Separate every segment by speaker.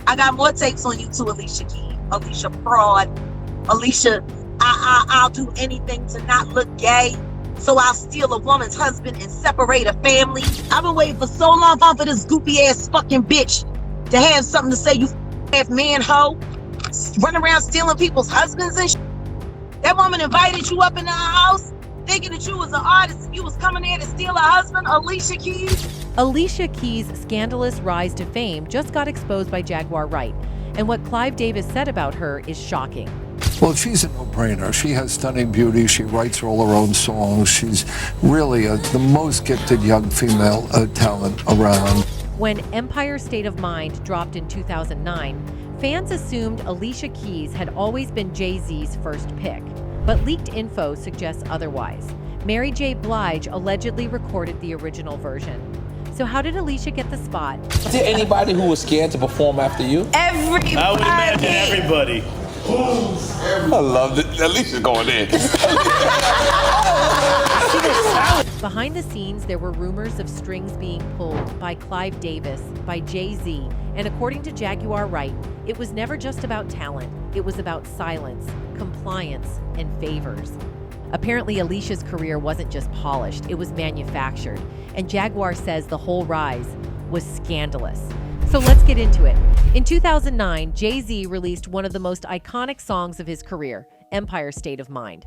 Speaker 1: I got more takes on you too, Alicia Keys. Alicia fraud. Alicia, I'll do anything to not look gay. So I'll steal a woman's husband and separate a family. I've been waiting for so long for this goopy ass fucking bitch to have something to say, you ass man hoe. Run around stealing people's husbands and shit. That woman invited you up in her house thinking that you was an artist and you was coming there to steal her husband, Alicia Keys.
Speaker 2: Alicia Keys' scandalous rise to fame just got exposed by Jaguar Wright, and what Clive Davis said about her is shocking.
Speaker 3: Well, she's a no-brainer. She has stunning beauty. She writes all her own songs. She's really the most gifted young female talent around.
Speaker 2: When Empire State of Mind dropped in 2009, fans assumed Alicia Keys had always been Jay-Z's first pick, but leaked info suggests otherwise. Mary J. Blige allegedly recorded the original version. So how did Alicia get the spot?
Speaker 4: Is there anybody who was scared to perform after you?
Speaker 5: Everybody!
Speaker 6: I would imagine everybody.
Speaker 4: I love it. Alicia's going in.
Speaker 2: Behind the scenes, there were rumors of strings being pulled by Clive Davis, by Jay-Z, and according to Jaguar Wright, it was never just about talent. It was about silence, compliance, and favors. Apparently, Alicia's career wasn't just polished, it was manufactured, and Jaguar says the whole rise was scandalous. So let's get into it. In 2009, Jay-Z released one of the most iconic songs of his career, Empire State of Mind.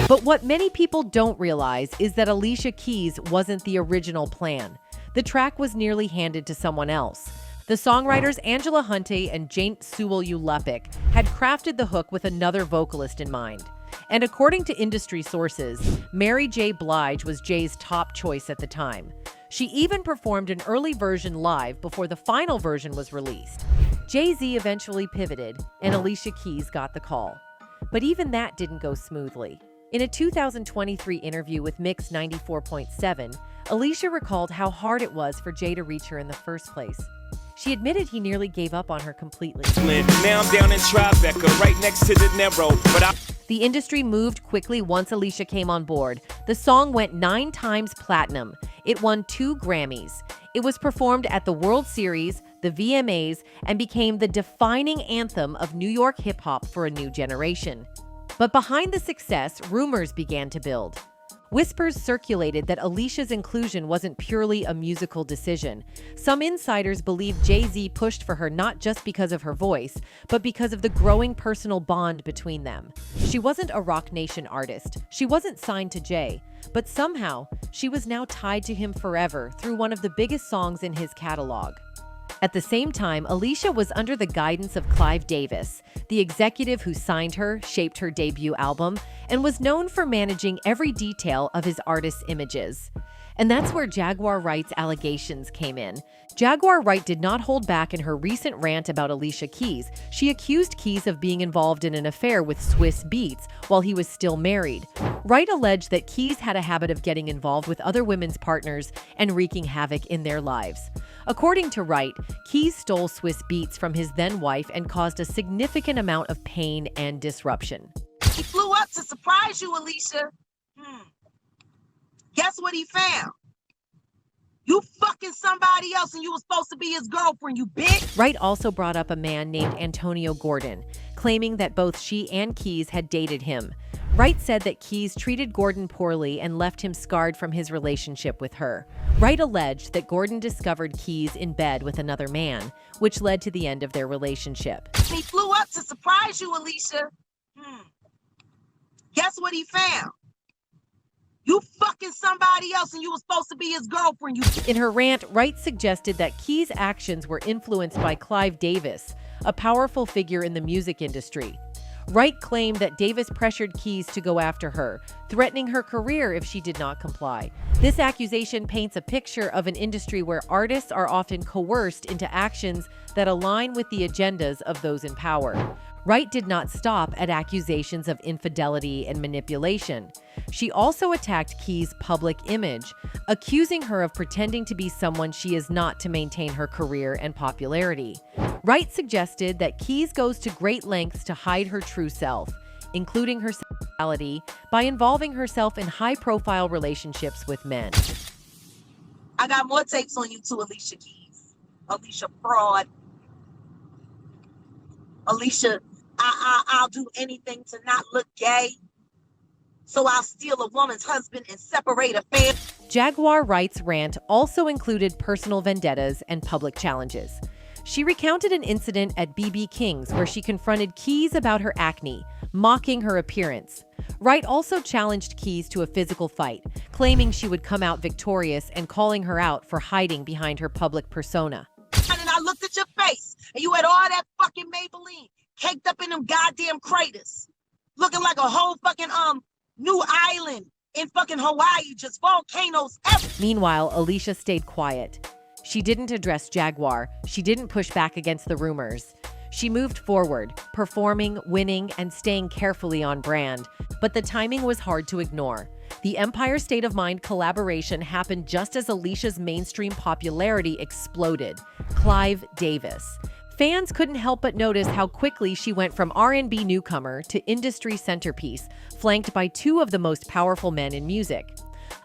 Speaker 2: But what many people don't realize is that Alicia Keys wasn't the original plan. The track was nearly handed to someone else. The songwriters Angela Hunte and Jaint Sewell-Ulepik had crafted the hook with another vocalist in mind. And according to industry sources, Mary J. Blige was Jay's top choice at the time. She even performed an early version live before the final version was released. Jay-Z eventually pivoted, and Alicia Keys got the call. But even that didn't go smoothly. In a 2023 interview with Mix 94.7, Alicia recalled how hard it was for Jay to reach her in the first place. She admitted he nearly gave up on her completely.
Speaker 6: Now I'm down in Tribeca, right next to the Narrow, but
Speaker 2: The industry moved quickly once Alicia came on board. The song went 9 times platinum. It won 2 Grammys. It was performed at the World Series, the VMAs, and became the defining anthem of New York hip-hop for a new generation. But behind the success, rumors began to build. Whispers circulated that Alicia's inclusion wasn't purely a musical decision. Some insiders believe Jay-Z pushed for her not just because of her voice, but because of the growing personal bond between them. She wasn't a Roc Nation artist. She wasn't signed to Jay, but somehow she was now tied to him forever through one of the biggest songs in his catalog. At the same time, Alicia was under the guidance of Clive Davis, the executive who signed her, shaped her debut album, and was known for managing every detail of his artist's images. And that's where Jaguar Wright's allegations came in. Jaguar Wright did not hold back in her recent rant about Alicia Keys. She accused Keys of being involved in an affair with SWIZZ BEATZ while he was still married. Wright alleged that Keys had a habit of getting involved with other women's partners and wreaking havoc in their lives. According to Wright, Keys stole SWIZZ BEATZ from his then-wife and caused a significant amount of pain and disruption.
Speaker 1: He flew up to surprise you, Alicia. Guess what he found? You fucking somebody else and you were supposed to be his girlfriend, you bitch.
Speaker 2: Wright also brought up a man named Antonio Gordon, claiming that both she and Keys had dated him. Wright said that Keys treated Gordon poorly and left him scarred from his relationship with her. Wright alleged that Gordon discovered Keys in bed with another man, which led to the end of their relationship.
Speaker 1: He flew up to surprise you, Alicia. Guess what he found? You fucking somebody else and you were supposed to be his girlfriend, you.
Speaker 2: In her rant, Wright suggested that Keys' actions were influenced by Clive Davis, a powerful figure in the music industry. Wright claimed that Davis pressured Keys to go after her, threatening her career if she did not comply. This accusation paints a picture of an industry where artists are often coerced into actions that align with the agendas of those in power. Wright did not stop at accusations of infidelity and manipulation. She also attacked Keys' public image, accusing her of pretending to be someone she is not to maintain her career and popularity. Wright suggested that Keys goes to great lengths to hide her true self, including her sexuality, by involving herself in high-profile relationships with men.
Speaker 1: I got more takes on you too, Alicia Keys. Alicia fraud. Alicia, I'll do anything to not look gay. So I'll steal a woman's husband and separate a family.
Speaker 2: Jaguar Wright's rant also included personal vendettas and public challenges. She recounted an incident at BB King's where she confronted Keys about her acne, mocking her appearance. Wright also challenged Keys to a physical fight, claiming she would come out victorious and calling her out for hiding behind her public persona.
Speaker 1: And I looked at your face, and you had all that fucking Maybelline caked up in them goddamn craters, looking like a whole fucking new island in fucking Hawaii, just volcanoes everywhere.
Speaker 2: Meanwhile, Alicia stayed quiet. She didn't address Jaguar. She didn't push back against the rumors. She moved forward, performing, winning, and staying carefully on brand. But the timing was hard to ignore. The Empire State of Mind collaboration happened just as Alicia's mainstream popularity exploded. Clive Davis. Fans couldn't help but notice how quickly she went from R&B newcomer to industry centerpiece, flanked by two of the most powerful men in music.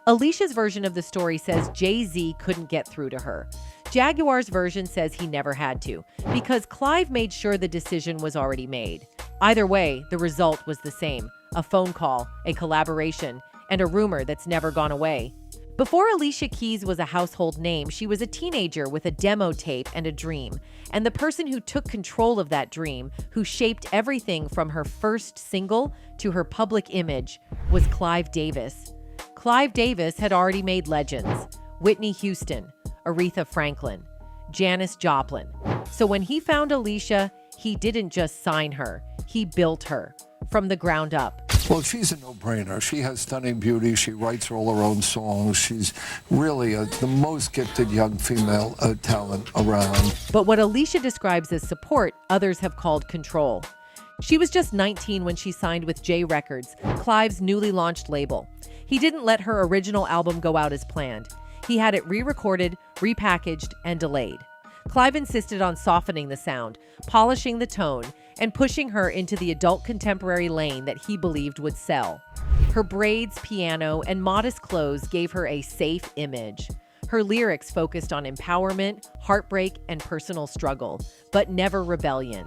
Speaker 2: Alicia's version of the story says Jay-Z couldn't get through to her. Jaguar's version says he never had to, because Clive made sure the decision was already made. Either way, the result was the same: a phone call, a collaboration, and a rumor that's never gone away. Before Alicia Keys was a household name, she was a teenager with a demo tape and a dream. And the person who took control of that dream, who shaped everything from her first single to her public image, was Clive Davis. Clive Davis had already made legends: Whitney Houston, Aretha Franklin, Janis Joplin. So when he found Alicia, he didn't just sign her, he built her from the ground up.
Speaker 3: Well, she's a no-brainer. She has stunning beauty. She writes all her own songs. She's really the most gifted young female talent around.
Speaker 2: But what Alicia describes as support, others have called control. She was just 19 when she signed with J Records, Clive's newly launched label. He didn't let her original album go out as planned. He had it re-recorded, repackaged, and delayed. Clive insisted on softening the sound, polishing the tone, and pushing her into the adult contemporary lane that he believed would sell. Her braids, piano, and modest clothes gave her a safe image. Her lyrics focused on empowerment, heartbreak, and personal struggle, but never rebellion.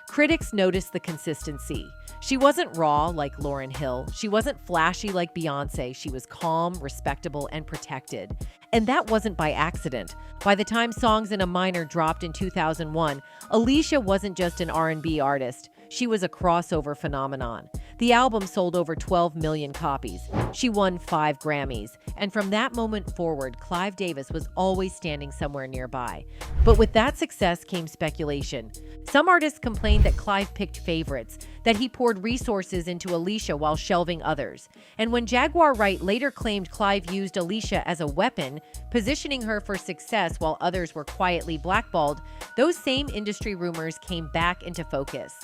Speaker 2: Critics noticed the consistency. She wasn't raw like Lauryn Hill. She wasn't flashy like Beyoncé. She was calm, respectable, and protected. And that wasn't by accident. By the time Songs in a Minor dropped in 2001, Alicia wasn't just an R&B artist. She was a crossover phenomenon. The album sold over 12 million copies. She won 5 Grammys. And from that moment forward, Clive Davis was always standing somewhere nearby. But with that success came speculation. Some artists complained that Clive picked favorites, that he poured resources into Alicia while shelving others. And when Jaguar Wright later claimed Clive used Alicia as a weapon, positioning her for success while others were quietly blackballed, those same industry rumors came back into focus.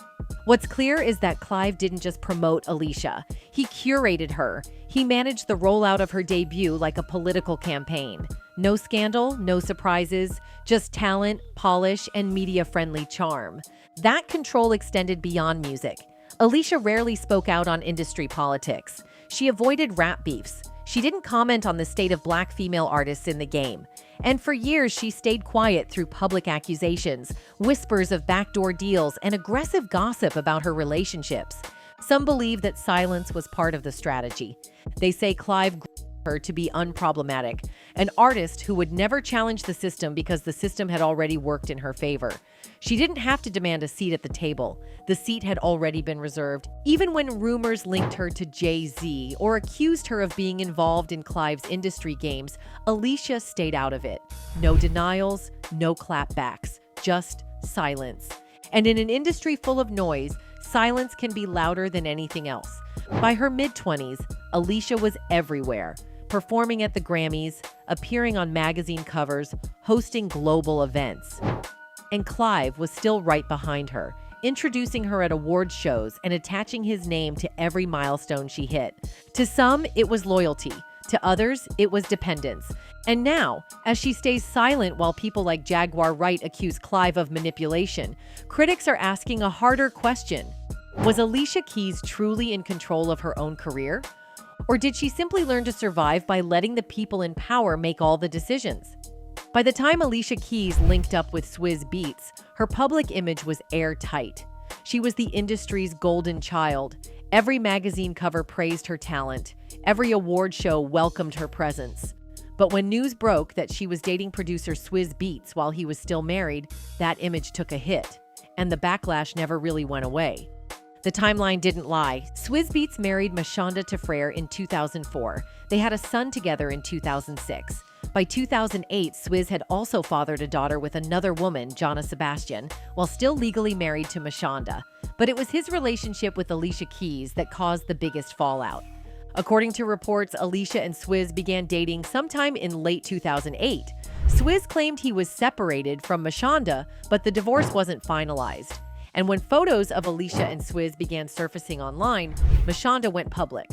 Speaker 2: What's clear is that Clive didn't just promote Alicia. He curated her. He managed the rollout of her debut like a political campaign. No scandal, no surprises, just talent, polish, and media-friendly charm. That control extended beyond music. Alicia rarely spoke out on industry politics. She avoided rap beefs. She didn't comment on the state of Black female artists in the game. And for years, she stayed quiet through public accusations, whispers of backdoor deals, and aggressive gossip about her relationships. Some believe that silence was part of the strategy. They say Clive grew her to be unproblematic, an artist who would never challenge the system because the system had already worked in her favor. She didn't have to demand a seat at the table. The seat had already been reserved. Even when rumors linked her to Jay-Z or accused her of being involved in Clive's industry games, Alicia stayed out of it. No denials, no clapbacks, just silence. And in an industry full of noise, silence can be louder than anything else. By her mid-20s, Alicia was everywhere, performing at the Grammys, appearing on magazine covers, hosting global events. And Clive was still right behind her, introducing her at award shows and attaching his name to every milestone she hit. To some, it was loyalty. To others, it was dependence. And now, as she stays silent while people like Jaguar Wright accuse Clive of manipulation, critics are asking a harder question. Was Alicia Keys truly in control of her own career? Or did she simply learn to survive by letting the people in power make all the decisions? By the time Alicia Keys linked up with SWIZZ BEATZ, her public image was airtight. She was the industry's golden child. Every magazine cover praised her talent. Every award show welcomed her presence. But when news broke that she was dating producer SWIZZ BEATZ while he was still married, that image took a hit, and the backlash never really went away. The timeline didn't lie. SWIZZ BEATZ married MASHONDA to Frere in 2004. They had a son together in 2006. By 2008, SWIZZ had also fathered a daughter with another woman, Jonna Sebastian, while still legally married to MASHONDA. But it was his relationship with Alicia Keys that caused the biggest fallout. According to reports, Alicia and SWIZZ began dating sometime in late 2008. SWIZZ claimed he was separated from MASHONDA, but the divorce wasn't finalized. And when photos of Alicia and SWIZZ began surfacing online, MASHONDA went public.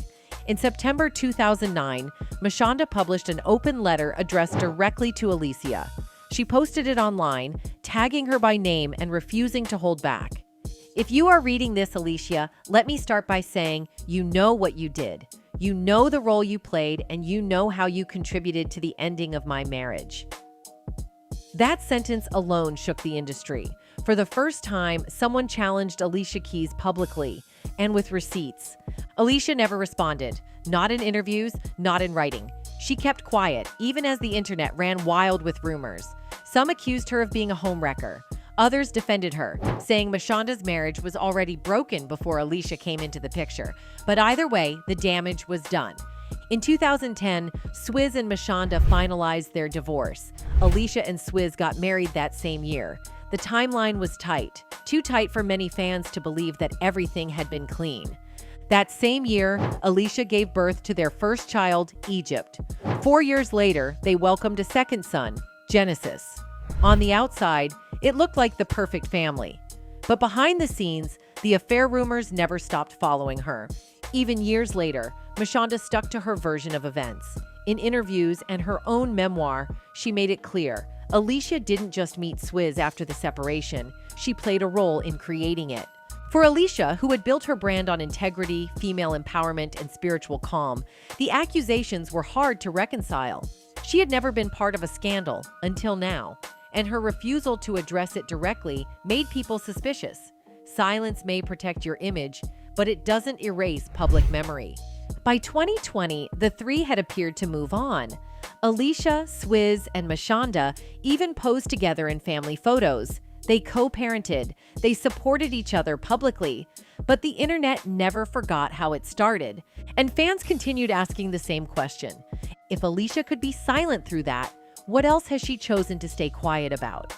Speaker 2: In September 2009, MASHONDA published an open letter addressed directly to Alicia. She posted it online, tagging her by name and refusing to hold back. If you are reading this, Alicia, let me start by saying you know what you did. You know the role you played, and you know how you contributed to the ending of my marriage. That sentence alone shook the industry. For the first time, someone challenged Alicia Keys publicly, and with receipts. Alicia never responded, not in interviews, not in writing. She kept quiet, even as the internet ran wild with rumors. Some accused her of being a homewrecker. Others defended her, saying MASHONDA's marriage was already broken before Alicia came into the picture. But either way, the damage was done. In 2010, SWIZZ and MASHONDA finalized their divorce. Alicia and SWIZZ got married that same year. The timeline was tight, too tight for many fans to believe that everything had been clean. That same year, Alicia gave birth to their first child, Egypt. 4 years later, they welcomed a second son, Genesis. On the outside, it looked like the perfect family. But behind the scenes, the affair rumors never stopped following her. Even years later, MASHONDA stuck to her version of events. In interviews and her own memoir, she made it clear, Alicia didn't just meet SWIZZ after the separation, she played a role in creating it. For Alicia, who had built her brand on integrity, female empowerment, and spiritual calm, the accusations were hard to reconcile. She had never been part of a scandal until now, and her refusal to address it directly made people suspicious. Silence may protect your image, but it doesn't erase public memory. By 2020, the three had appeared to move on. Alicia, SWIZZ, and MASHONDA even posed together in family photos. They co-parented. They supported each other publicly. But the internet never forgot how it started. And fans continued asking the same question. If Alicia could be silent through that, what else has she chosen to stay quiet about?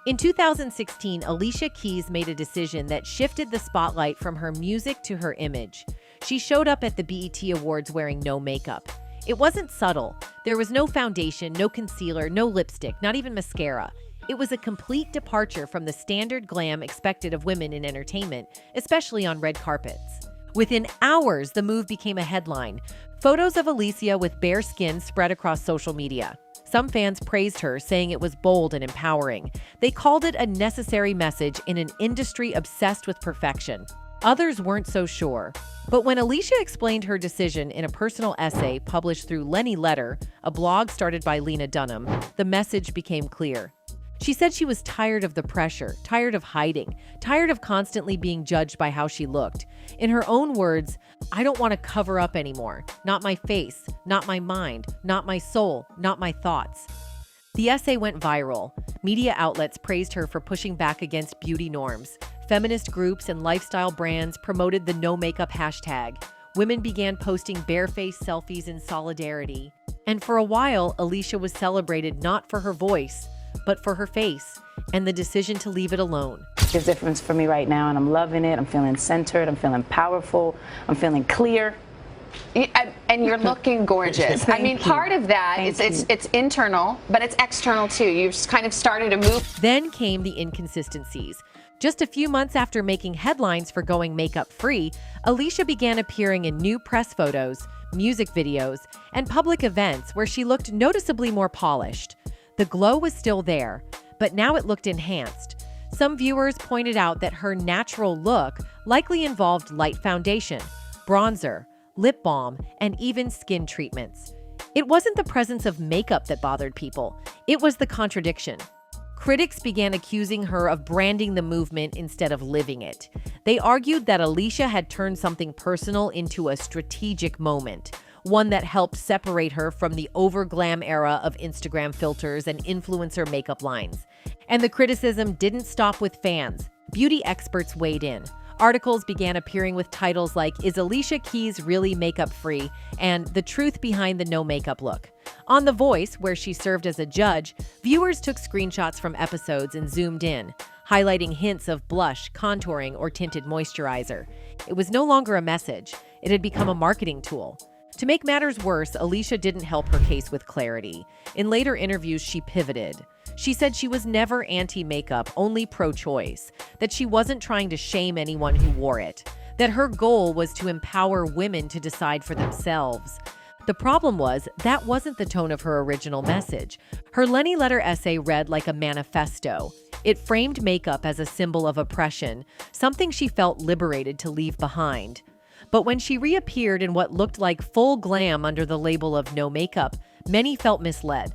Speaker 2: In 2016, Alicia Keys made a decision that shifted the spotlight from her music to her image. She showed up at the BET Awards wearing no makeup. It wasn't subtle. There was no foundation, no concealer, no lipstick, not even mascara. It was a complete departure from the standard glam expected of women in entertainment, especially on red carpets. Within hours, the move became a headline. Photos of Alicia with bare skin spread across social media. Some fans praised her, saying it was bold and empowering. They called it a necessary message in an industry obsessed with perfection. Others weren't so sure. But when Alicia explained her decision in a personal essay published through Lenny Letter, a blog started by Lena Dunham, the message became clear. She said she was tired of the pressure, tired of hiding, tired of constantly being judged by how she looked. In her own words, I don't want to cover up anymore. Not my face, not my mind, not my soul, not my thoughts. The essay went viral. Media outlets praised her for pushing back against beauty norms. Feminist groups and lifestyle brands promoted the no makeup hashtag. Women began posting barefaced selfies in solidarity. And for a while, Alicia was celebrated not for her voice, but for her face and the decision to leave it alone.
Speaker 5: There's a difference for me right now, and I'm loving it. I'm feeling centered. I'm feeling powerful. I'm feeling clear.
Speaker 7: And you're looking gorgeous. I mean, part of that it's internal, but it's external too. You've just kind of started to move.
Speaker 2: Then came the inconsistencies. Just a few months after making headlines for going makeup-free, Alicia began appearing in new press photos, music videos, and public events where she looked noticeably more polished. The glow was still there, but now it looked enhanced. Some viewers pointed out that her natural look likely involved light foundation, bronzer, lip balm, and even skin treatments. It wasn't the presence of makeup that bothered people. It was the contradiction. Critics began accusing her of branding the movement instead of living it. They argued that Alicia had turned something personal into a strategic moment, one that helped separate her from the over-glam era of Instagram filters and influencer makeup lines. And the criticism didn't stop with fans. Beauty experts weighed in. Articles began appearing with titles like, "Is Alicia Keys really makeup-free?" and "The Truth Behind the No Makeup Look." On The Voice, where she served as a judge, viewers took screenshots from episodes and zoomed in, highlighting hints of blush, contouring, or tinted moisturizer. It was no longer a message. It had become a marketing tool. To make matters worse, Alicia didn't help her case with clarity. In later interviews, she pivoted. She said she was never anti-makeup, only pro-choice, that she wasn't trying to shame anyone who wore it, that her goal was to empower women to decide for themselves. The problem was, that wasn't the tone of her original message. Her Lenny Letter essay read like a manifesto. It framed makeup as a symbol of oppression, something she felt liberated to leave behind. But when she reappeared in what looked like full glam under the label of no makeup, many felt misled.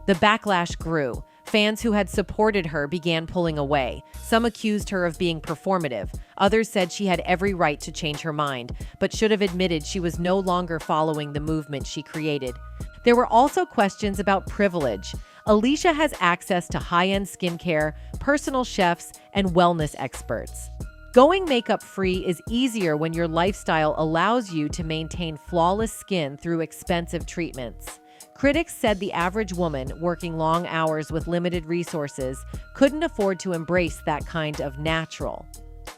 Speaker 2: The backlash grew. Fans who had supported her began pulling away. Some accused her of being performative. Others said she had every right to change her mind, but should have admitted she was no longer following the movement she created. There were also questions about privilege. Alicia has access to high-end skincare, personal chefs, and wellness experts. Going makeup-free is easier when your lifestyle allows you to maintain flawless skin through expensive treatments. Critics said the average woman working long hours with limited resources couldn't afford to embrace that kind of natural.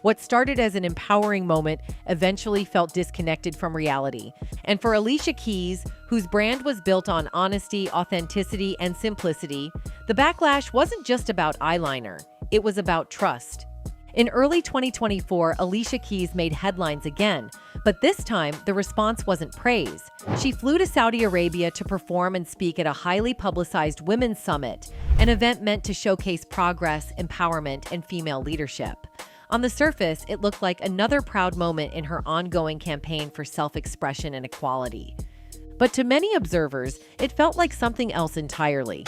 Speaker 2: What started as an empowering moment eventually felt disconnected from reality. And for Alicia Keys, whose brand was built on honesty, authenticity, and simplicity, the backlash wasn't just about eyeliner. It was about trust. In early 2024, Alicia Keys made headlines again, but this time the response wasn't praise. She flew to Saudi Arabia to perform and speak at a highly publicized women's summit, an event meant to showcase progress, empowerment, and female leadership. On the surface, it looked like another proud moment in her ongoing campaign for self-expression and equality. But to many observers, it felt like something else entirely.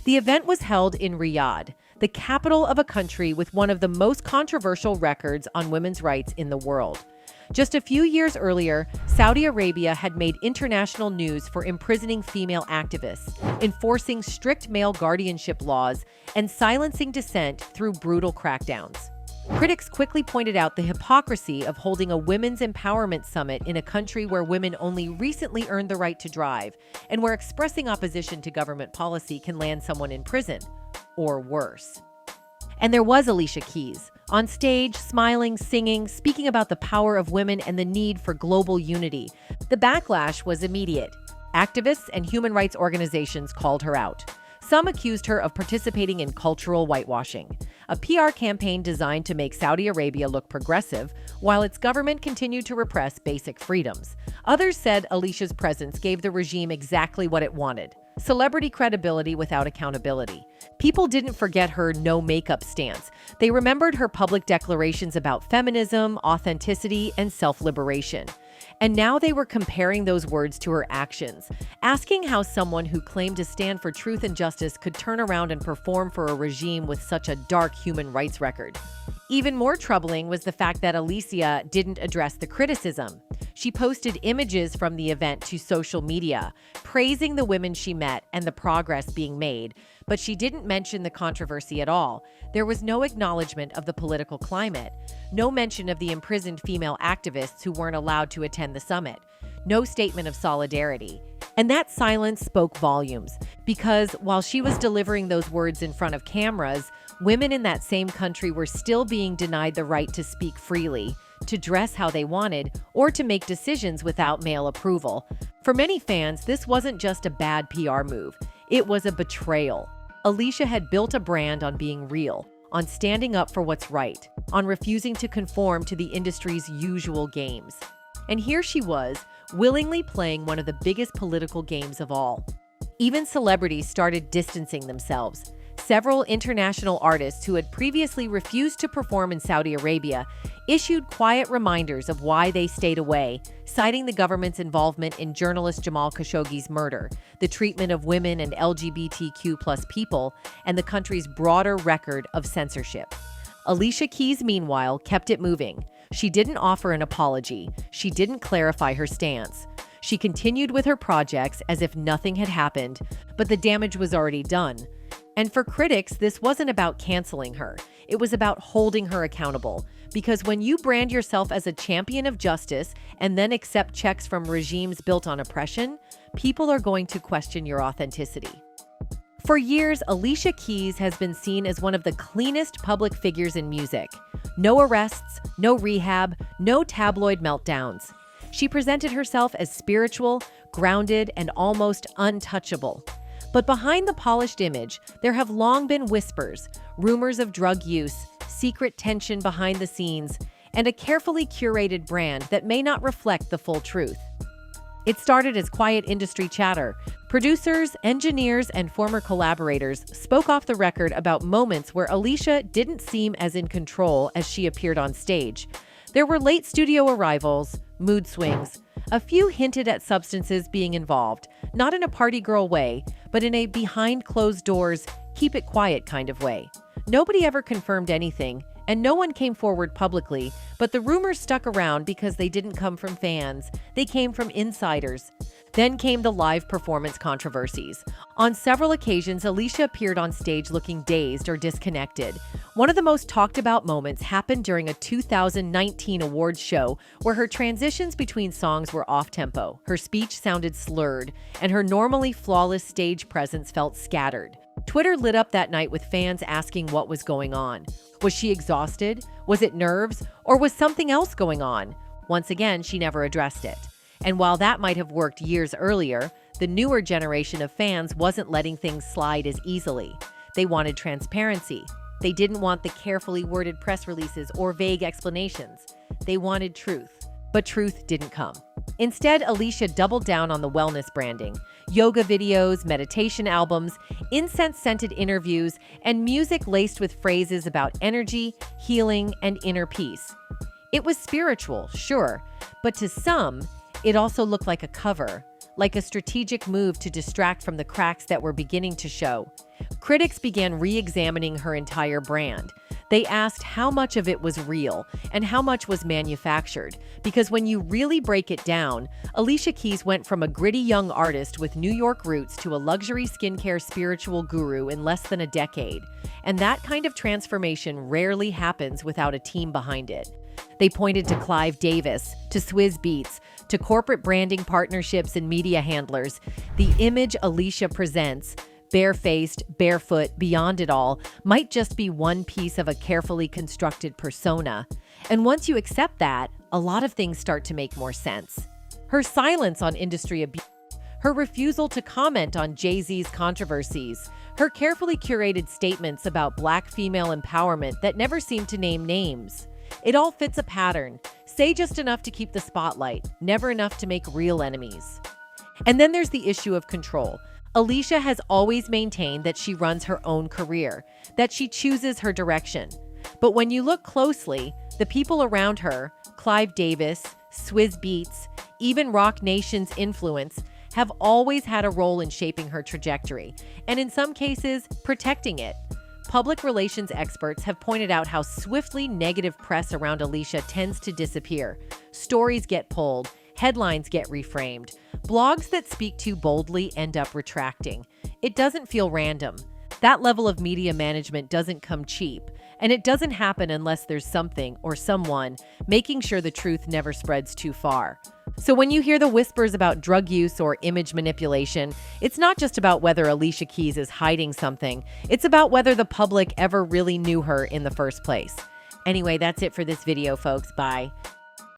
Speaker 2: The event was held in Riyadh, the capital of a country with one of the most controversial records on women's rights in the world. Just a few years earlier, Saudi Arabia had made international news for imprisoning female activists, enforcing strict male guardianship laws, and silencing dissent through brutal crackdowns. Critics quickly pointed out the hypocrisy of holding a women's empowerment summit in a country where women only recently earned the right to drive, and where expressing opposition to government policy can land someone in prison, or worse. And there was Alicia Keys, on stage, smiling, singing, speaking about the power of women and the need for global unity. The backlash was immediate. Activists and human rights organizations called her out. Some accused her of participating in cultural whitewashing, a PR campaign designed to make Saudi Arabia look progressive, while its government continued to repress basic freedoms. Others said Alicia's presence gave the regime exactly what it wanted: celebrity credibility without accountability. People didn't forget her no makeup stance. They remembered her public declarations about feminism, authenticity, and self-liberation. And now they were comparing those words to her actions, asking how someone who claimed to stand for truth and justice could turn around and perform for a regime with such a dark human rights record. Even more troubling was the fact that Alicia didn't address the criticism. She posted images from the event to social media, praising the women she met and the progress being made, but she didn't mention the controversy at all. There was no acknowledgement of the political climate, no mention of the imprisoned female activists who weren't allowed to attend the summit, no statement of solidarity. And that silence spoke volumes, because while she was delivering those words in front of cameras, women in that same country were still being denied the right to speak freely, to dress how they wanted, or to make decisions without male approval. For many fans, this wasn't just a bad PR move. It was a betrayal. Alicia had built a brand on being real, on standing up for what's right, on refusing to conform to the industry's usual games. And here she was, willingly playing one of the biggest political games of all. Even celebrities started distancing themselves, Several international artists who had previously refused to perform in Saudi Arabia issued quiet reminders of why they stayed away, citing the government's involvement in journalist Jamal Khashoggi's murder, the treatment of women and LGBTQ+ people, and the country's broader record of censorship. Alicia Keys, meanwhile, kept it moving. She didn't offer an apology. She didn't clarify her stance. She continued with her projects as if nothing had happened, but the damage was already done. And for critics, this wasn't about canceling her. It was about holding her accountable. Because when you brand yourself as a champion of justice and then accept checks from regimes built on oppression, people are going to question your authenticity. For years, Alicia Keys has been seen as one of the cleanest public figures in music. No arrests, no rehab, no tabloid meltdowns. She presented herself as spiritual, grounded, and almost untouchable. But behind the polished image, there have long been whispers, rumors of drug use, secret tension behind the scenes, and a carefully curated brand that may not reflect the full truth. It started as quiet industry chatter. Producers, engineers, and former collaborators spoke off the record about moments where Alicia didn't seem as in control as she appeared on stage. There were late studio arrivals, mood swings. A few hinted at substances being involved, not in a party girl way, but in a behind closed doors, keep it quiet kind of way. Nobody ever confirmed anything, and no one came forward publicly, but the rumors stuck around because they didn't come from fans. They came from insiders. Then came the live performance controversies. On several occasions, Alicia appeared on stage looking dazed or disconnected. One of the most talked about moments happened during a 2019 awards show where her transitions between songs were off-tempo, her speech sounded slurred, and her normally flawless stage presence felt scattered. Twitter lit up that night with fans asking what was going on. Was she exhausted? Was it nerves? Or was something else going on? Once again, she never addressed it. And while that might have worked years earlier, the newer generation of fans wasn't letting things slide as easily. They wanted transparency. They didn't want the carefully worded press releases or vague explanations. They wanted truth. But truth didn't come. Instead, Alicia doubled down on the wellness branding. Yoga videos, meditation albums, incense-scented interviews, and music laced with phrases about energy, healing, and inner peace. It was spiritual, sure, but to some, it also looked like a cover, like a strategic move to distract from the cracks that were beginning to show. Critics began re-examining her entire brand. They asked how much of it was real and how much was manufactured, because when you really break it down, Alicia Keys went from a gritty young artist with New York roots to a luxury skincare spiritual guru in less than a decade. And that kind of transformation rarely happens without a team behind it. They pointed to Clive Davis, to SWIZZ BEATZ, to corporate branding partnerships and media handlers. The image Alicia presents, barefaced, barefoot, beyond it all, might just be one piece of a carefully constructed persona. And once you accept that, a lot of things start to make more sense. Her silence on industry abuse, her refusal to comment on Jay-Z's controversies, her carefully curated statements about Black female empowerment that never seemed to name names. It all fits a pattern. Say just enough to keep the spotlight, never enough to make real enemies. And then there's the issue of control. Alicia has always maintained that she runs her own career, that she chooses her direction. But when you look closely, the people around her, Clive Davis, SWIZZ BEATZ, even Roc Nation's influence, have always had a role in shaping her trajectory, and in some cases, protecting it. Public relations experts have pointed out how swiftly negative press around Alicia tends to disappear. Stories get pulled, headlines get reframed, blogs that speak too boldly end up retracting. It doesn't feel random. That level of media management doesn't come cheap, and it doesn't happen unless there's something or someone making sure the truth never spreads too far. So when you hear the whispers about drug use or image manipulation, it's not just about whether Alicia Keys is hiding something. It's about whether the public ever really knew her in the first place. Anyway, that's it for this video, folks. Bye.